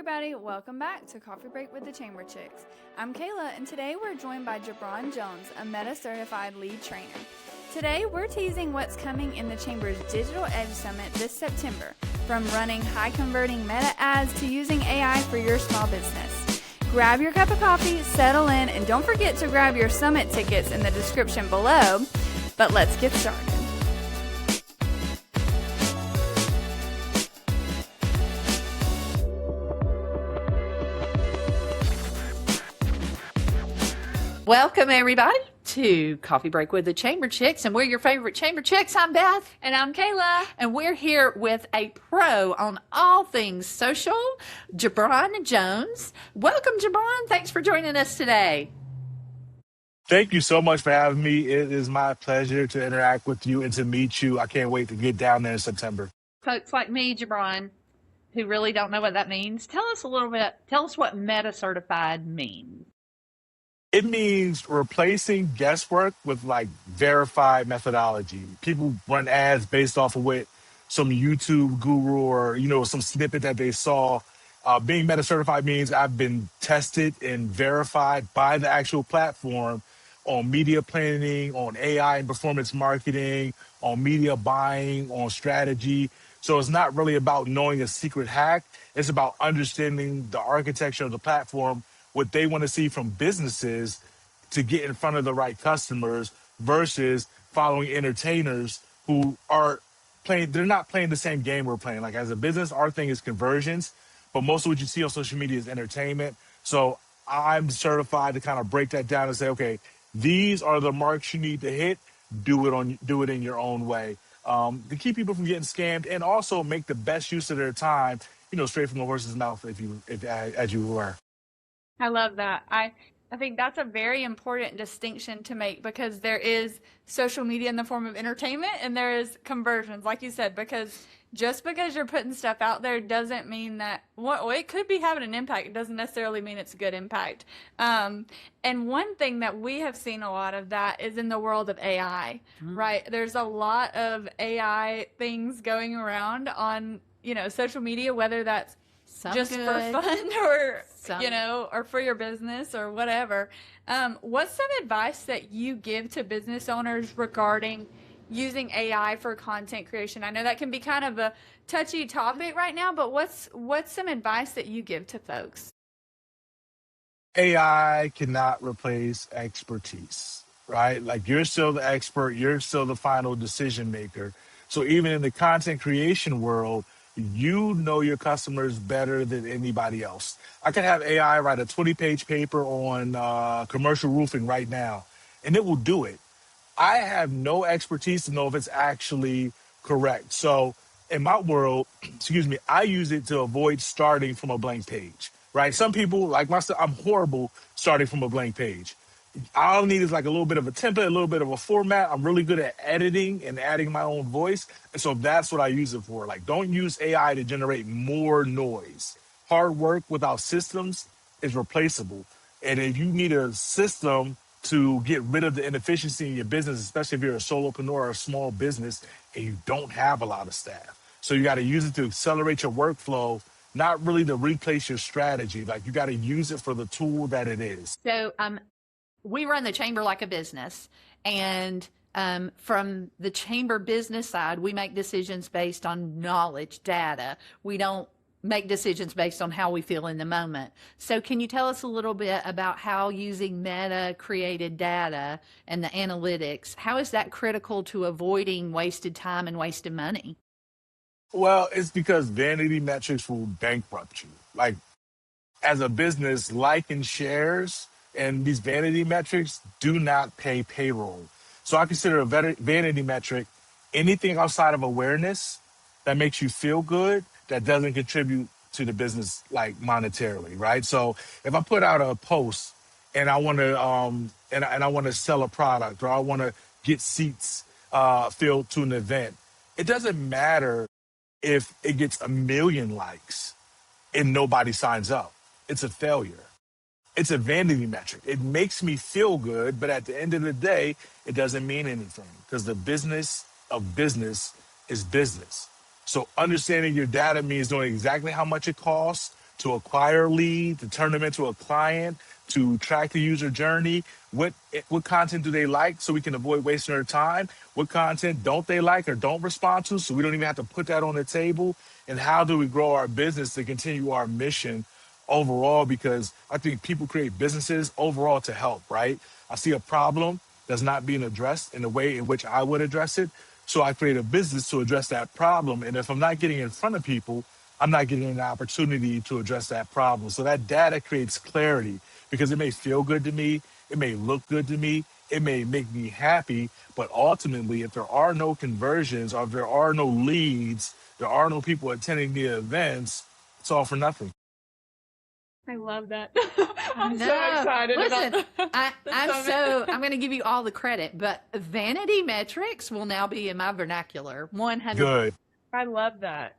everybody, welcome back to Coffee Break with the Chamber Chicks. I'm Kayla, and today we're joined by Gibran Jones, a Meta Certified Lead Trainer. Today we're teasing what's coming in the Chamber's Digital Edge Summit this September, from running high-converting Meta ads to using AI for your small business. Grab your cup of coffee, settle in, and don't forget to grab your summit tickets in the description below. But let's get started. Welcome, everybody, to Coffee Break with the Chamber Chicks, and we're your favorite Chamber Chicks. I'm Beth. And I'm Kayla. And we're here with a pro on all things social, Gibran Jones. Welcome, Gibran. Thanks for joining us today. Thank you so much for having me. It is my pleasure to interact with you and to meet you. I can't wait to get down there in September. Folks like me, Gibran, who really don't know what that means, tell us what Meta Certified means. It means replacing guesswork with verified methodology. People run ads based off of what some YouTube guru or some snippet that they saw. Being Meta Certified means I've been tested and verified by the actual platform on media planning, on AI and performance marketing, on media buying, on strategy. So it's not really about knowing a secret hack. It's about understanding the architecture of the platform, what they want to see from businesses to get in front of the right customers versus following entertainers who are playing. They're not playing the same game we're playing. Like, as a business, our thing is conversions, but most of what you see on social media is entertainment. So I'm certified to kind of break that down and say, okay, these are the marks you need to hit. Do it in your own way, to keep people from getting scammed, and also make the best use of their time, straight from the horse's mouth, as you were. I love that. I think that's a very important distinction to make, because there is social media in the form of entertainment and there is conversions, like you said, because just because you're putting stuff out there doesn't mean that, well, it could be having an impact. It doesn't necessarily mean it's a good impact. And one thing that we have seen a lot of that is in the world of AI, right? There's a lot of AI things going around on, social media, whether that's just for fun or, or for your business or whatever. What's some advice that you give to business owners regarding using AI for content creation? I know that can be kind of a touchy topic right now, but what's some advice that you give to folks? AI cannot replace expertise, right? Like, you're still the expert, you're still the final decision maker. So even in the content creation world, you know your customers better than anybody else. I could have AI write a 20-page paper on commercial roofing right now, and it will do it. I have no expertise to know if it's actually correct. So in my world, I use it to avoid starting from a blank page, right? Some people, like myself, I'm horrible starting from a blank page. All I need is like a little bit of a template, a little bit of a format. I'm really good at editing and adding my own voice. And so that's what I use it for. Like, don't use AI to generate more noise. Hard work without systems is replaceable. And if you need a system to get rid of the inefficiency in your business, especially if you're a solopreneur or a small business and you don't have a lot of staff. So you got to use it to accelerate your workflow, not really to replace your strategy. Like, you got to use it for the tool that it is. So, we run the chamber like a business, and from the chamber business side, we make decisions based on knowledge, data. We don't make decisions based on how we feel in the moment. So can you tell us a little bit about how using Meta created data and the analytics, how is that critical to avoiding wasted time and wasted money? Well, it's because vanity metrics will bankrupt you. Like, as a business, and shares and these vanity metrics do not pay payroll. So I consider a vanity metric anything outside of awareness that makes you feel good, that doesn't contribute to the business, like, monetarily, right? So if I put out a post and I want to and I want to sell a product, or I want to get seats filled to an event, it doesn't matter if it gets 1 million likes and nobody signs up. It's a failure. It's a vanity metric. It makes me feel good, but at the end of the day, it doesn't mean anything, because the business of business is business. So understanding your data means knowing exactly how much it costs to acquire a lead, to turn them into a client, to track the user journey. What content do they like so we can avoid wasting their time? What content don't they like or don't respond to so we don't even have to put that on the table? And how do we grow our business to continue our mission overall? Because I think people create businesses overall to help, right? I see a problem that's not being addressed in the way in which I would address it. So I create a business to address that problem. And if I'm not getting in front of people, I'm not getting an opportunity to address that problem. So that data creates clarity because it may feel good to me. It may look good to me. It may make me happy. But ultimately, if there are no conversions or if there are no leads, there are no people attending the events, it's all for nothing. I love that. I'm so excited Listen, about I'm going to give you all the credit, but vanity metrics will now be in my vernacular. 100. Good. I love that.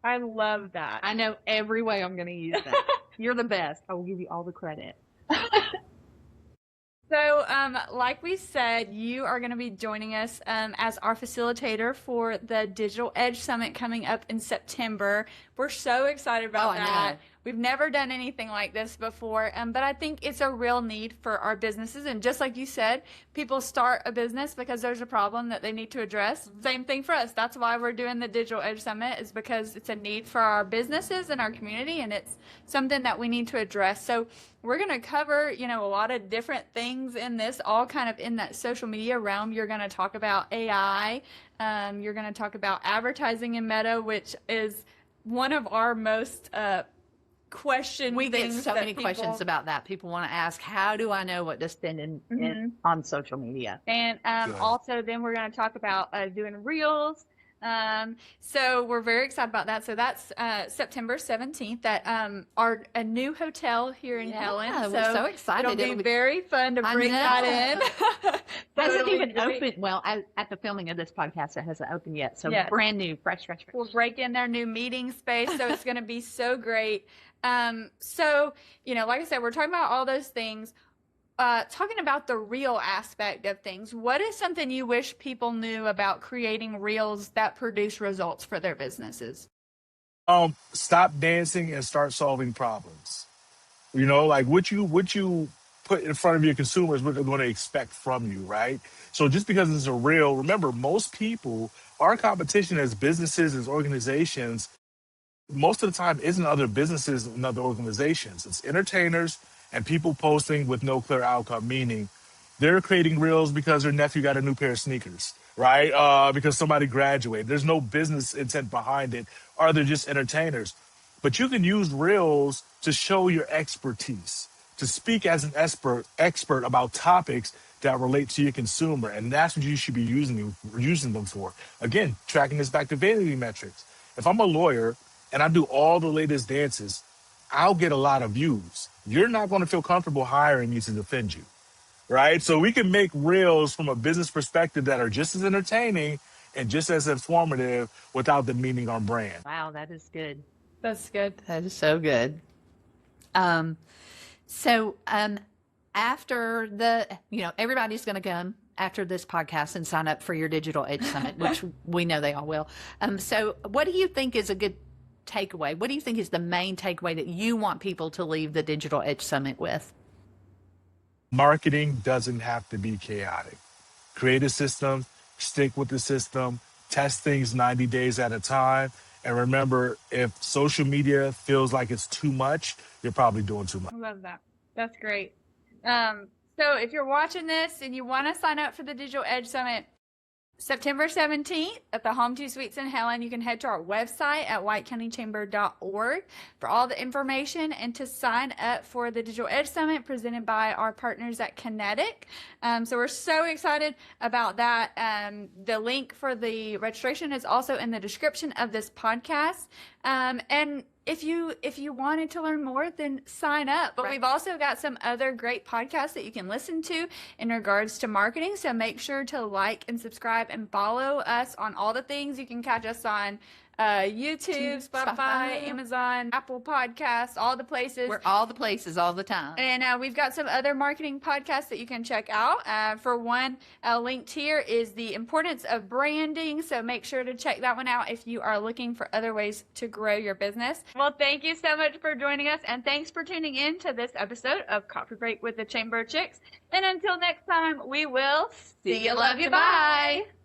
I love that. I know every way I'm going to use that. You're the best. I will give you all the credit. So, like we said, you are going to be joining us as our facilitator for the Digital Edge Summit coming up in September. We're so excited about that. I know. We've never done anything like this before, but I think it's a real need for our businesses. And just like you said, people start a business because there's a problem that they need to address. Same thing for us. That's why we're doing the Digital Edge Summit, is because it's a need for our businesses and our community, and it's something that we need to address. So we're going to cover, a lot of different things in this, all kind of in that social media realm. You're going to talk about AI. You're going to talk about advertising in Meta, which is one of our most question. We get things so that many questions about that. People want to ask, how do I know what to spend in on social media? And also then we're going to talk about doing reels. So we're very excited about that. So that's September 17th at a new hotel here in Helen. We're so excited. It'll be very fun to bring that in. Hasn't even opened. Well, at the filming of this podcast, it hasn't opened yet. So brand new, fresh. We'll break in their new meeting space. So it's going to be so great. So, like I said, we're talking about all those things. Talking about the reel aspect of things, what is something you wish people knew about creating reels that produce results for their businesses? Stop dancing and start solving problems. Like what you put in front of your consumers, what they're going to expect from you, right? So just because it's a reel, remember, most people, our competition as businesses, as organizations, most of the time isn't other businesses and other organizations. It's entertainers and people posting with no clear outcome, meaning they're creating reels because their nephew got a new pair of sneakers, right? Because somebody graduated. There's no business intent behind it, or they're just entertainers. But you can use reels to show your expertise, to speak as an expert about topics that relate to your consumer. And that's what you should be using them for. Again, tracking this back to vanity metrics. If I'm a lawyer and I do all the latest dances, I'll get a lot of views. You're not going to feel comfortable hiring me to defend you, right? So we can make reels from a business perspective that are just as entertaining and just as informative without demeaning our brand. Wow, that is good. That's good. That is so good. After everybody's going to come after this podcast and sign up for your Digital Edge Summit, which we know they all will. So what do you think is a good takeaway? What do you think is the main takeaway that you want people to leave the Digital Edge Summit with? Marketing doesn't have to be chaotic. Create a system, stick with the system, test things 90 days at a time. And remember, if social media feels like it's too much, you're probably doing too much. I love that. That's great. So if you're watching this and you want to sign up for the Digital Edge Summit, September 17th at the Home 2 Suites in Helen, you can head to our website at whitecountychamber.org for all the information and to sign up for the Digital Edge Summit presented by our partners at Kinetic. So we're so excited about that. The link for the registration is also in the description of this podcast. And if you wanted to learn more, then sign up. But we've also got some other great podcasts that you can listen to in regards to marketing. So make sure to like and subscribe and follow us on all the things. You can catch us on YouTube, Spotify, Amazon, Apple Podcasts, all the places. We're all the places all the time. And we've got some other marketing podcasts that you can check out. For one, linked here is The Importance of Branding. So make sure to check that one out if you are looking for other ways to grow your business. Well, thank you so much for joining us. And thanks for tuning in to this episode of Coffee Break with the Chamber Chicks. And until next time, we will see you. Love you. Bye.